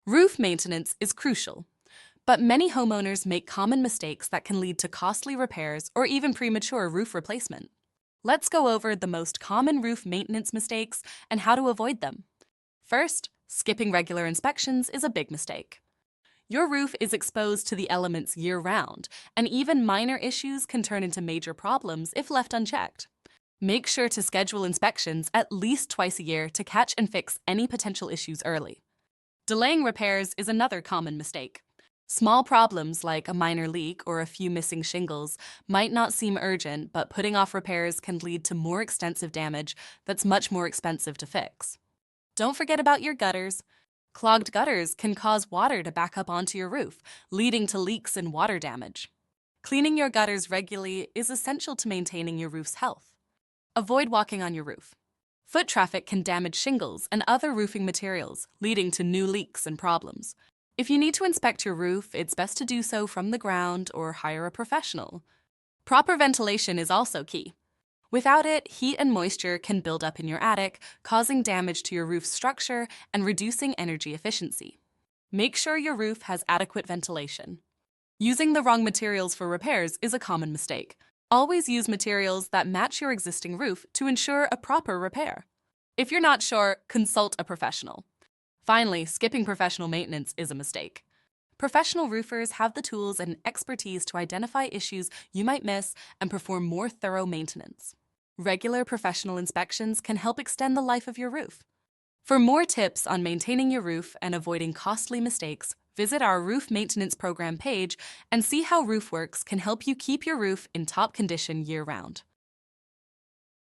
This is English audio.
Roof maintenance is crucial, but many homeowners make common mistakes that can lead to costly repairs or even premature roof replacement. Let's go over the most common roof maintenance mistakes and how to avoid them. First, skipping regular inspections is a big mistake. Your roof is exposed to the elements year-round, and even minor issues can turn into major problems if left unchecked. Make sure to schedule inspections at least twice a year to catch and fix any potential issues early. Delaying repairs is another common mistake. Small problems like a minor leak or a few missing shingles might not seem urgent, but putting off repairs can lead to more extensive damage that's much more expensive to fix. Don't forget about your gutters. Clogged gutters can cause water to back up onto your roof, leading to leaks and water damage. Cleaning your gutters regularly is essential to maintaining your roof's health. Avoid walking on your roof. Foot traffic can damage shingles and other roofing materials, leading to new leaks and problems. If you need to inspect your roof, it's best to do so from the ground or hire a professional. Proper ventilation is also key. Without it, heat and moisture can build up in your attic, causing damage to your roof's structure and reducing energy efficiency. Make sure your roof has adequate ventilation. Using the wrong materials for repairs is a common mistake. Always use materials that match your existing roof to ensure a proper repair. If you're not sure, consult a professional. Finally, skipping professional maintenance is a mistake. Professional roofers have the tools and expertise to identify issues you might miss and perform more thorough maintenance. Regular professional inspections can help extend the life of your roof. For more tips on maintaining your roof and avoiding costly mistakes, visit our Roof Maintenance Program page and see how RoofWorks can help you keep your roof in top condition year-round.